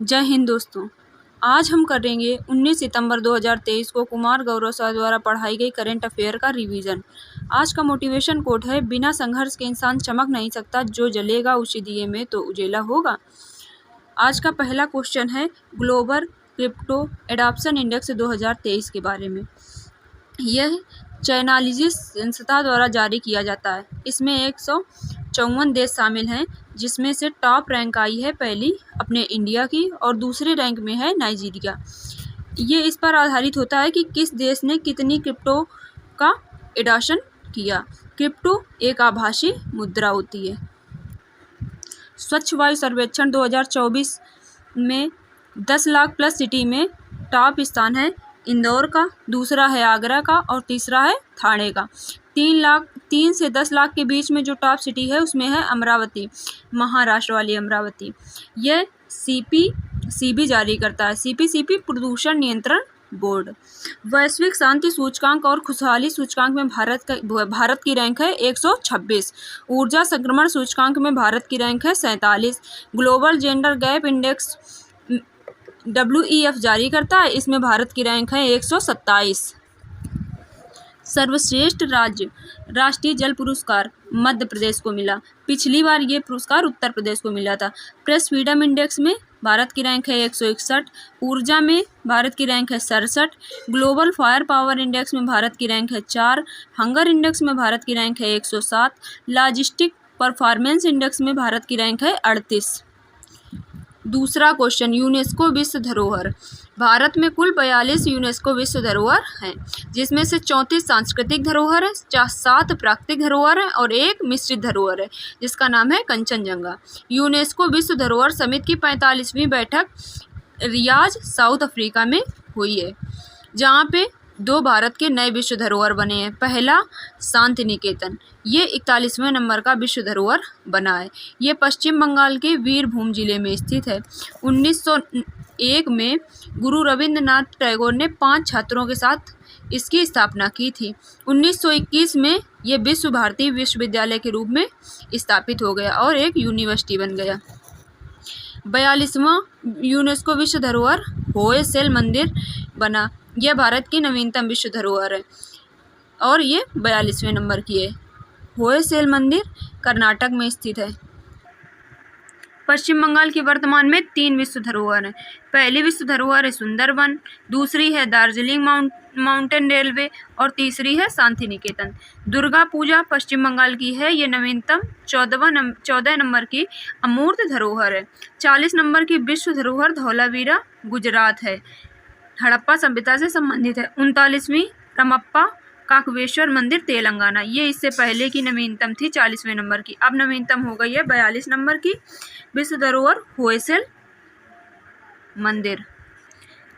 जय हिंद दोस्तों। आज हम करेंगे 19 सितंबर 2023 को कुमार गौरव सर द्वारा पढ़ाई गई करंट अफेयर का रिवीजन। आज का मोटिवेशन कोट है, बिना संघर्ष के इंसान चमक नहीं सकता, जो जलेगा उसी दिए में तो उजेला होगा। आज का पहला क्वेश्चन है ग्लोबल क्रिप्टो एडॉप्शन इंडेक्स 2023 के बारे में। यह चाइनालिजिस संस्था द्वारा जारी किया जाता है। इसमें 154 देश शामिल हैं, जिसमें से टॉप रैंक आई है पहली अपने इंडिया की और दूसरे रैंक में है नाइजीरिया। ये इस पर आधारित होता है कि किस देश ने कितनी क्रिप्टो का एडॉप्शन किया। क्रिप्टो एक आभासी मुद्रा होती है। स्वच्छ वायु सर्वेक्षण 2024 में 10 लाख प्लस सिटी में टॉप स्थान है इंदौर का, दूसरा है आगरा का और तीसरा है ठाणे का। 3 से 10 लाख के बीच में जो टॉप सिटी है उसमें है अमरावती, महाराष्ट्र वाली अमरावती। यह सीपी जारी करता है, सीपी प्रदूषण नियंत्रण बोर्ड। वैश्विक शांति सूचकांक और खुशहाली सूचकांक में भारत की रैंक है 126। ऊर्जा संक्रमण सूचकांक में भारत की रैंक है 47। Global gender gap index WEF जारी करता है, इसमें भारत की रैंक है 127। सर्वश्रेष्ठ राष्ट्रीय जल पुरस्कार मध्य प्रदेश को मिला। पिछली बार ये पुरस्कार उत्तर प्रदेश को मिला था। प्रेस फ्रीडम इंडेक्स में भारत की रैंक है 161। ऊर्जा में भारत की रैंक है 67। ग्लोबल फायर पावर इंडेक्स में भारत की रैंक है 4। हंगर इंडेक्स में भारत की रैंक है 107। लॉजिस्टिक परफॉर्मेंस इंडेक्स में भारत की रैंक है 38। दूसरा क्वेश्चन, यूनेस्को विश्व धरोहर। भारत में कुल 42 यूनेस्को विश्व धरोहर हैं, जिसमें से 34 सांस्कृतिक धरोहर है, 7 प्राकृतिक धरोहर है और 1 मिश्रित धरोहर है, जिसका नाम है कंचनजंगा। यूनेस्को विश्व धरोहर समिति की 45वीं बैठक रियाद, साउथ अफ्रीका में हुई है, जहाँ पे 2 भारत के नए विश्व धरोहर बने हैं। पहला शांति निकेतन, ये 41वें नंबर का विश्व धरोहर बना है। ये पश्चिम बंगाल के वीरभूम जिले में स्थित है। 1901 में गुरु रविंद्रनाथ टैगोर ने 5 छात्रों के साथ इसकी स्थापना की थी। 1921 में ये विश्व भारती विश्वविद्यालय के रूप में स्थापित हो गया और एक यूनिवर्सिटी बन गया। 42वां यूनेस्को विश्व धरोहर होयसल मंदिर बना। यह भारत की नवीनतम विश्व धरोहर है और ये 42वें नंबर की है। होयसल मंदिर कर्नाटक में स्थित है। पश्चिम बंगाल की वर्तमान में 3 विश्व धरोहर हैं। पहली विश्व धरोहर है सुंदरबन, दूसरी है दार्जिलिंग माउंटेन रेलवे और तीसरी है शांति निकेतन। दुर्गा पूजा पश्चिम बंगाल की है, ये नवीनतम 14 नंबर की अमूर्त धरोहर है। 40 नंबर की विश्व धरोहर धौलावीरा गुजरात है, हड़प्पा सभ्यता से संबंधित है। 39वीं रमप्पा काकवेश्वर मंदिर तेलंगाना, ये इससे पहले की नवीनतम थी 40वें नंबर की, अब नवीनतम हो गई है 42 नंबर की विश्व धरोहर होयसल मंदिर।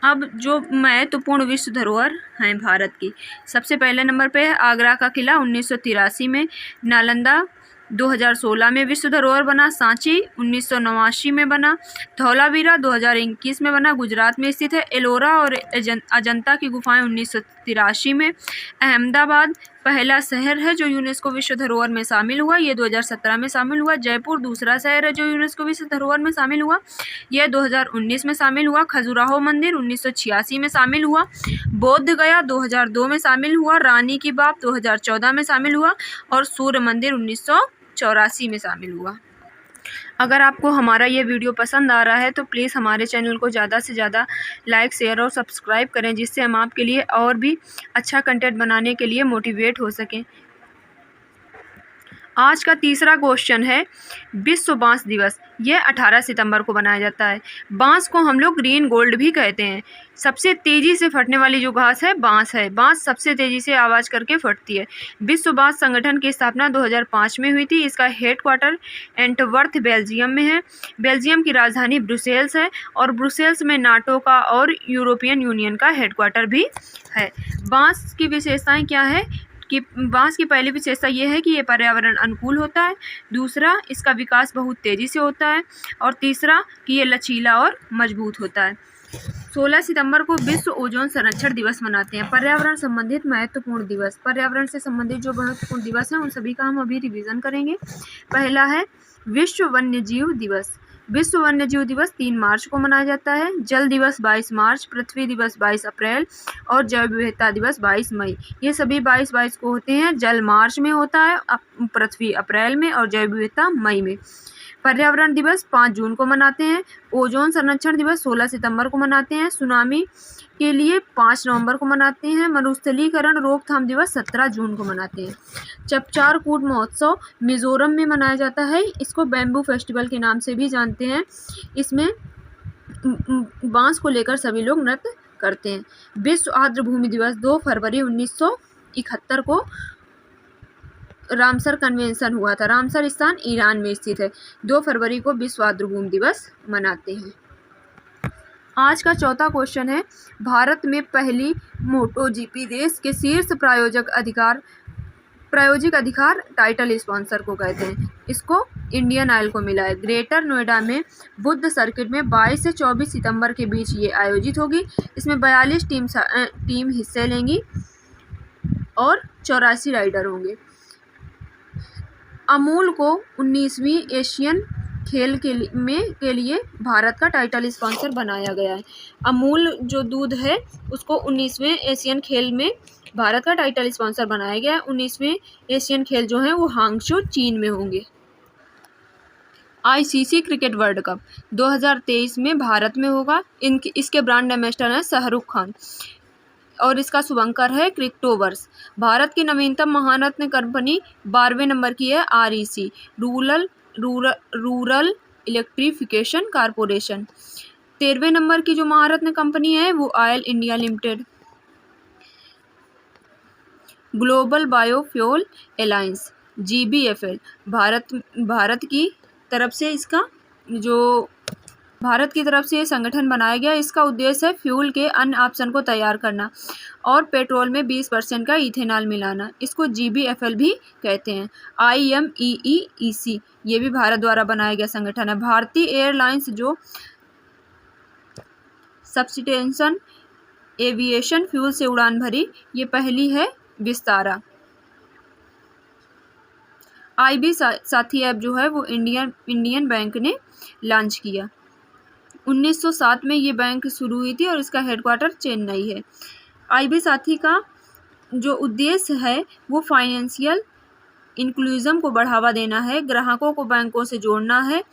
अब जो महत्वपूर्ण विश्व धरोहर हैं भारत की, सबसे पहले नंबर पे है आगरा का किला 1983 में, नालंदा 2016 में विश्व धरोहर बना, सांची 1989 में बना, धौलावीरा 2021 में बना, गुजरात में स्थित है। एलोरा और अजंता की गुफाएं 1983 में। अहमदाबाद पहला शहर है जो यूनेस्को विश्व धरोहर में शामिल हुआ, ये 2017 में शामिल हुआ। जयपुर दूसरा शहर है जो यूनेस्को विश्व धरोहर में शामिल हुआ, यह 2019 में शामिल हुआ। खजुराहो मंदिर 1986 में शामिल हुआ। बोध गया 2002 में शामिल हुआ। रानी की बाग 2014 में शामिल हुआ और सूर्य मंदिर 1984 में शामिल हुआ। अगर आपको हमारा ये वीडियो पसंद आ रहा है तो प्लीज़ हमारे चैनल को ज़्यादा से ज़्यादा लाइक, शेयर और सब्सक्राइब करें, जिससे हम आपके लिए और भी अच्छा कंटेंट बनाने के लिए मोटिवेट हो सकें। आज का तीसरा क्वेश्चन है विश्व बांस दिवस। यह 18 सितंबर को बनाया जाता है। बांस को हम लोग ग्रीन गोल्ड भी कहते हैं। सबसे तेज़ी से फटने वाली जो घास है बांस है। बांस सबसे तेज़ी से आवाज़ करके फटती है। विश्व बांस संगठन की स्थापना 2005 में हुई थी। इसका हेडक्वार्टर एंटवर्थ बेल्जियम में है। बेल्जियम की राजधानी ब्रुसेल्स है और ब्रुसेल्स में नाटो का और यूरोपियन यूनियन का हेडक्वार्टर भी है। बांस की विशेषताएँ क्या है कि बांस की पहली विशेषता ये है कि ये पर्यावरण अनुकूल होता है, दूसरा इसका विकास बहुत तेज़ी से होता है और तीसरा कि ये लचीला और मजबूत होता है। 16 सितंबर को विश्व ओजोन संरक्षण दिवस मनाते हैं। पर्यावरण संबंधित महत्वपूर्ण दिवस, पर्यावरण से संबंधित जो महत्वपूर्ण दिवस हैं उन सभी का हम अभी रिवीजन करेंगे। पहला है विश्व वन्यजीव दिवस। विश्व वन्य जीव दिवस 3 मार्च को मनाया जाता है। जल दिवस 22 मार्च, पृथ्वी दिवस 22 अप्रैल और जैव विविधता दिवस 22 मई। ये सभी 22 को होते हैं। जल मार्च में होता है, पृथ्वी अप्रैल में और जैव विविधता मई में। पर्यावरण दिवस 5 जून को मनाते हैं। ओजोन संरक्षण दिवस 16 सितंबर को मनाते हैं। सुनामी के लिए 5 नवंबर को मनाते हैं। मरुस्थलीकरण रोकथाम दिवस 17 जून को मनाते हैं। चपचार कूट महोत्सव मिजोरम में मनाया जाता है। इसको बैम्बू फेस्टिवल के नाम से भी जानते हैं। इसमें बांस को लेकर सभी लोग नृत्य करते हैं। विश्व आर्द्र भूमि दिवस 2 फरवरी 1971 को रामसर कन्वेंशन हुआ था। रामसर स्थान ईरान में स्थित है। 2 फरवरी को विश्व आर्द्र भूमि दिवस मनाते हैं। आज का चौथा क्वेश्चन है, भारत में पहली मोटोजीपी रेस के शीर्ष प्रायोजिक अधिकार टाइटल स्पॉन्सर को कहते हैं। इसको इंडियन ऑयल को मिला है। ग्रेटर नोएडा में बुद्ध सर्किट में 22 से 24 सितंबर के बीच ये आयोजित होगी। इसमें 42 टीम हिस्से लेंगी और 84 राइडर होंगे। अमूल को 19वीं एशियन खेल के लिए भारत का टाइटल स्पॉन्सर बनाया गया है। अमूल जो दूध है उसको 19वें एशियन खेल में भारत का टाइटल स्पॉन्सर बनाया गया है। 19वें एशियन खेल जो है वो हांगझो चीन में होंगे। ICC क्रिकेट वर्ल्ड कप 2023 में भारत में होगा। इसके ब्रांड एम्बेसडर हैं शाहरुख खान और इसका शुभंकर है क्रिप्टोवर्स। भारत की नवीनतम महारत्न कंपनी 12वें नंबर की है REC रूरल इलेक्ट्रिफिकेशन कॉरपोरेशन। 13वें नंबर की जो महारत्न कंपनी है वो Oil India Limited. Global biofuel alliance GBFL Bharat की तरफ से ये संगठन बनाया गया। इसका उद्देश्य है फ्यूल के अन्य ऑप्शन को तैयार करना और पेट्रोल में 20% का इथेनॉल मिलाना। इसको GBFL भी कहते हैं। IMEEEC ये भी भारत द्वारा बनाया गया संगठन है। भारतीय एयरलाइंस जो सब्स्टिट्यूशन एविएशन फ्यूल से उड़ान भरी, ये पहली है विस्तारा। IB साथी ऐप जो है वो इंडियन बैंक ने लॉन्च किया। 1907 में ये बैंक शुरू हुई थी और इसका हेडक्वार्टर चेन्नई है। IB साथी का जो उद्देश्य है वो फाइनेंशियल इंक्लूजन को बढ़ावा देना है, ग्राहकों को बैंकों से जोड़ना है,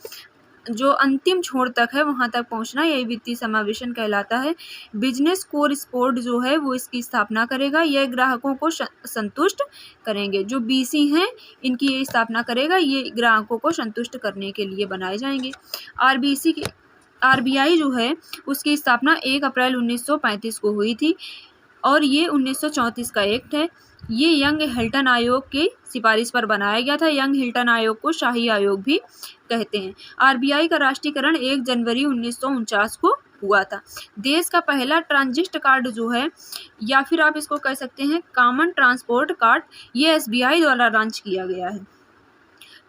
जो अंतिम छोर तक है वहां तक पहुंचना, यही वित्तीय समावेशन कहलाता है। बिजनेस कोर स्पोर्ट जो है वो इसकी स्थापना करेगा। यह ग्राहकों को संतुष्ट करेंगे। जो BC हैं इनकी ये स्थापना करेगा। ये ग्राहकों को संतुष्ट करने के लिए बनाए जाएंगे। RBI जो है उसकी स्थापना 1 अप्रैल 1935 को हुई थी और ये 1934 का एक्ट है। ये यंग हिल्टन आयोग की सिफारिश पर बनाया गया था। यंग हिल्टन आयोग को शाही आयोग भी कहते हैं। RBI का राष्ट्रीयकरण 1 जनवरी 1949 को हुआ था। देश का पहला ट्रांजिट कार्ड जो है, या फिर आप इसको कह सकते हैं कॉमन ट्रांसपोर्ट कार्ड, ये SBI द्वारा लॉन्च किया गया है।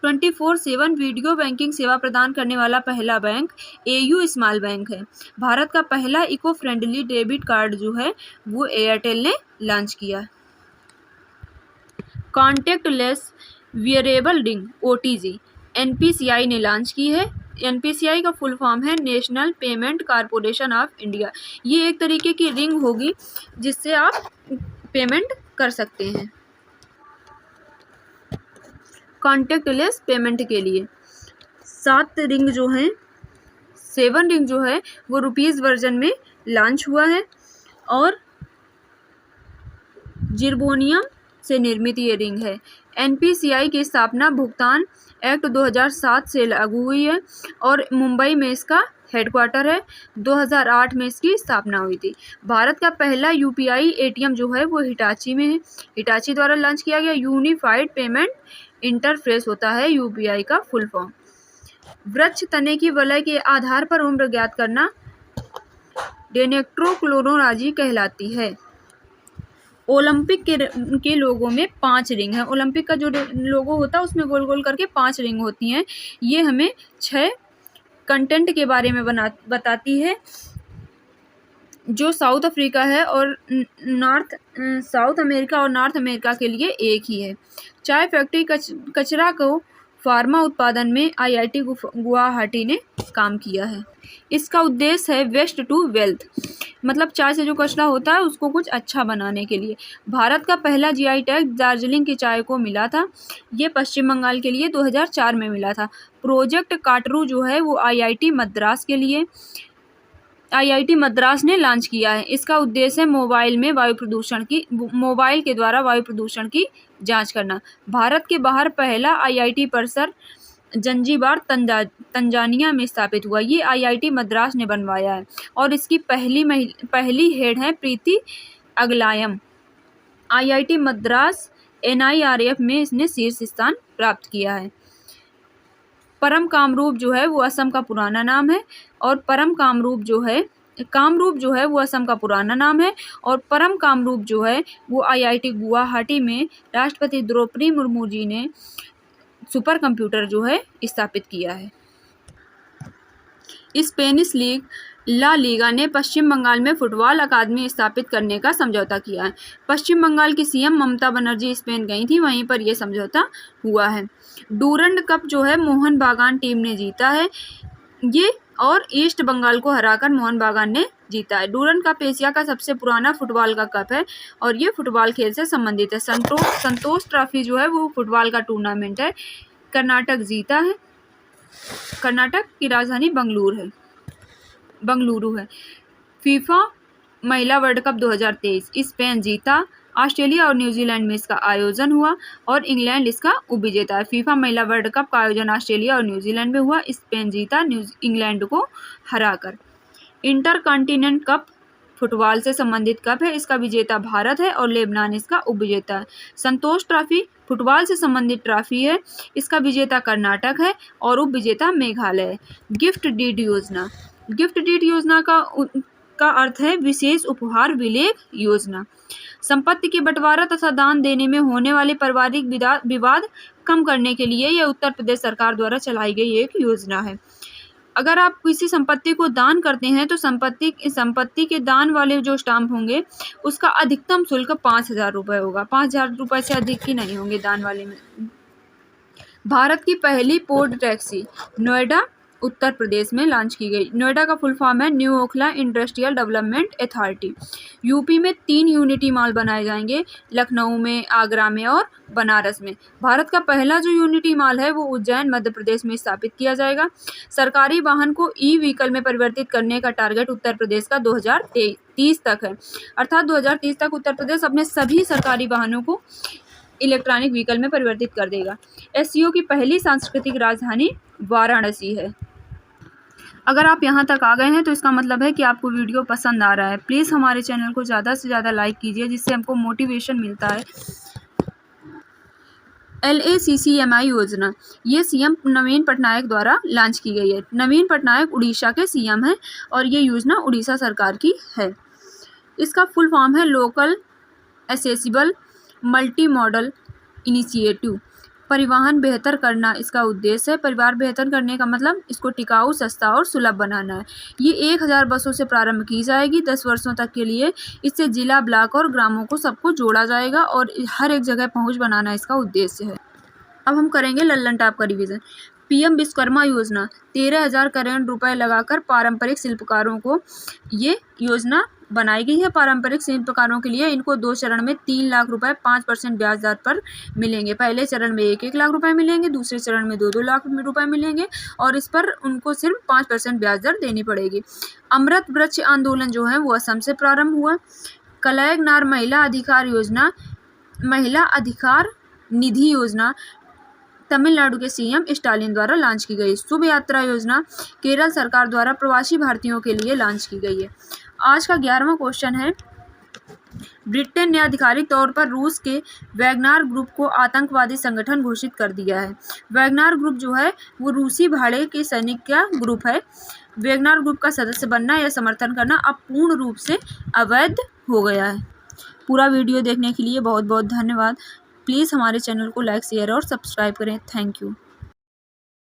24/7 वीडियो बैंकिंग सेवा प्रदान करने वाला पहला बैंक AU स्मॉल बैंक है। भारत का पहला इको फ्रेंडली डेबिट कार्ड जो है वो एयरटेल ने लॉन्च किया। Contactless wearable ring OTG NPCI ने लॉन्च की है। NPCI का फुल फॉर्म है national payment corporation of India. ये एक तरीके की रिंग होगी जिससे आप पेमेंट कर सकते हैं कॉन्टैक्टलेस पेमेंट के लिए। 7 रिंग जो है वो रुपीज़ वर्जन में लॉन्च हुआ है और जिरबोनियम से निर्मित ये रिंग है। NPCI की स्थापना भुगतान एक्ट 2007 से लागू हुई है और मुंबई में इसका हेडक्वार्टर है। 2008 में इसकी स्थापना हुई थी। भारत का पहला UPI ATM जो है वो हिटाची में है। हिटाची द्वारा लॉन्च किया गया यूनिफाइड पेमेंट इंटरफेस होता है UPI का फुल फॉर्म। वृक्ष तने की वलय के आधार पर उम्र ज्ञात करना डेनेक्ट्रोक्लोरोलॉजी कहलाती है। ओलंपिक के लोगों में 5 रिंग है। ओलंपिक का जो लोगो होता है उसमें गोल गोल करके 5 रिंग होती हैं। ये हमें 6 कंटेंट के बारे में बताती है। जो साउथ अफ्रीका है और साउथ अमेरिका और नॉर्थ अमेरिका के लिए एक ही है। चाय फैक्ट्री कचरा को फार्मा उत्पादन में IIT गुवाहाटी ने काम किया है। इसका उद्देश्य है वेस्ट टू वेल्थ, मतलब चाय से जो कचरा होता है उसको कुछ अच्छा बनाने के लिए। भारत का पहला GI टैग दार्जिलिंग की चाय को मिला था। ये पश्चिम बंगाल के लिए 2004 में मिला था। प्रोजेक्ट काटरू जो है वो IIT मद्रास ने लॉन्च किया है। इसका उद्देश्य है मोबाइल के द्वारा वायु प्रदूषण की जांच करना। भारत के बाहर पहला IIT परिसर जंजीबार तंजानिया में स्थापित हुआ। ये IIT मद्रास ने बनवाया है और इसकी पहली हेड है प्रीति अगलायम। IIT मद्रास NIRF में इसने शीर्ष स्थान प्राप्त किया है। परम कामरूप जो है वो असम का पुराना नाम है और कामरूप जो है वो असम का पुराना नाम है और परम कामरूप जो है वो IIT गुवाहाटी में राष्ट्रपति द्रौपदी मुर्मू जी ने सुपर कंप्यूटर जो है स्थापित किया है। स्पेनिश लीग ला लीगा ने पश्चिम बंगाल में फुटबॉल अकादमी स्थापित करने का समझौता किया है। पश्चिम बंगाल की CM ममता बनर्जी स्पेन गई थी, वहीं पर यह समझौता हुआ है। डूरंड कप जो है मोहन बागान टीम ने जीता है ये, और ईस्ट बंगाल को हराकर मोहन बागान ने जीता है। डूरंड कप एशिया का सबसे पुराना फुटबॉल का कप है और ये फुटबॉल खेल से संबंधित है। संतोष ट्रॉफी जो है वो फुटबॉल का टूर्नामेंट है। कर्नाटक जीता है। कर्नाटक की राजधानी बंगलुरु है। फीफा महिला वर्ल्ड कप 2023 स्पेन जीता। ऑस्ट्रेलिया और न्यूजीलैंड में इसका आयोजन हुआ और इंग्लैंड इसका उपविजेता है। फीफा महिला वर्ल्ड कप का आयोजन ऑस्ट्रेलिया और न्यूजीलैंड में हुआ। स्पेन जीता इंग्लैंड को हराकर। इंटरकॉन्टिनेंट कप फुटबॉल से संबंधित कप है। इसका विजेता भारत है और लेबनान इसका उपविजेता है। संतोष ट्रॉफी फुटबॉल से संबंधित ट्रॉफी है। इसका विजेता कर्नाटक है और उपविजेता मेघालय है। गिफ्ट डीड योजना का अर्थ है विशेष उपहार विलेख योजना। संपत्ति के बंटवारा तथा दान देने में होने वाले पारिवारिक विवाद कम करने के लिए यह उत्तर प्रदेश सरकार द्वारा चलाई गई एक योजना है। अगर आप किसी संपत्ति को दान करते हैं तो संपत्ति के दान वाले जो स्टाम्प होंगे उसका अधिकतम शुल्क 5,000 रुपये होगा। 5,000 रुपये से अधिक ही नहीं होंगे दान वाले में। भारत की पहली पोर्ट टैक्सी नोएडा उत्तर प्रदेश में लॉन्च की गई। नोएडा का फुल फॉर्म है new Okhla industrial development authority. UP में 3 यूनिटी मॉल बनाए जाएंगे, लखनऊ में, आगरा में और बनारस में। भारत का पहला जो यूनिटी मॉल है वो उज्जैन मध्य प्रदेश में स्थापित किया जाएगा। सरकारी वाहन को ई-व्हीकल में परिवर्तित करने का टारगेट उत्तर प्रदेश का 2030 तक है, अर्थात 2030 तक उत्तर प्रदेश अपने सभी सरकारी वाहनों को इलेक्ट्रॉनिक व्हीकल में परिवर्तित कर देगा। SCO की पहली सांस्कृतिक राजधानी वाराणसी है। अगर आप यहाँ तक आ गए हैं तो इसका मतलब है कि आपको वीडियो पसंद आ रहा है। प्लीज़ हमारे चैनल को ज़्यादा से ज़्यादा लाइक कीजिए, जिससे हमको मोटिवेशन मिलता है। LACCMI योजना ये CM नवीन पटनायक द्वारा लॉन्च की गई है। नवीन पटनायक उड़ीसा के CM हैं और ये योजना उड़ीसा सरकार की है। इसका फुल फॉर्म है local accessible multi modal initiative. परिवहन बेहतर करना इसका उद्देश्य है। परिवार बेहतर करने का मतलब इसको टिकाऊ, सस्ता और सुलभ बनाना है। ये 1000 बसों से प्रारंभ की जाएगी 10 वर्षों तक के लिए। इससे जिला, ब्लॉक और ग्रामों को सबको जोड़ा जाएगा और हर एक जगह पहुंच बनाना इसका उद्देश्य है। अब हम करेंगे लल्लन टॉप का रिवीजन। PM विश्वकर्मा योजना 13,000 करोड़ रुपए लगाकर पारंपरिक शिल्पकारों को ये योजना बनाई गई है। पारंपरिक शिल्पकारों के लिए इनको 2 चरण में 3 लाख रुपए 5% ब्याज दर पर मिलेंगे। पहले चरण में 1-1 लाख रुपए मिलेंगे, दूसरे चरण में 2-2 लाख रुपए मिलेंगे और इस पर उनको सिर्फ 5% ब्याज दर देनी पड़ेगी। अमृत वृक्ष आंदोलन जो है वो असम से प्रारंभ हुआ। कलयगनार महिला अधिकार निधि योजना तमिलनाडु के CM स्टालिन द्वारा लॉन्च की गई। शुभ यात्रा योजना केरल सरकार द्वारा प्रवासी भारतीयों के लिए लॉन्च की गई है। आज का 11वां क्वेश्चन है, ब्रिटेन ने आधिकारिक तौर पर रूस के वैगनार ग्रुप को आतंकवादी संगठन घोषित कर दिया है। वैगनार ग्रुप जो है वो रूसी भाड़े के सैनिक का ग्रुप है। वैगनार ग्रुप का सदस्य बनना या समर्थन करना अब पूर्ण रूप से अवैध हो गया है। पूरा वीडियो देखने के लिए बहुत बहुत धन्यवाद। प्लीज़ हमारे चैनल को लाइक, शेयर और सब्सक्राइब करें। Thank you.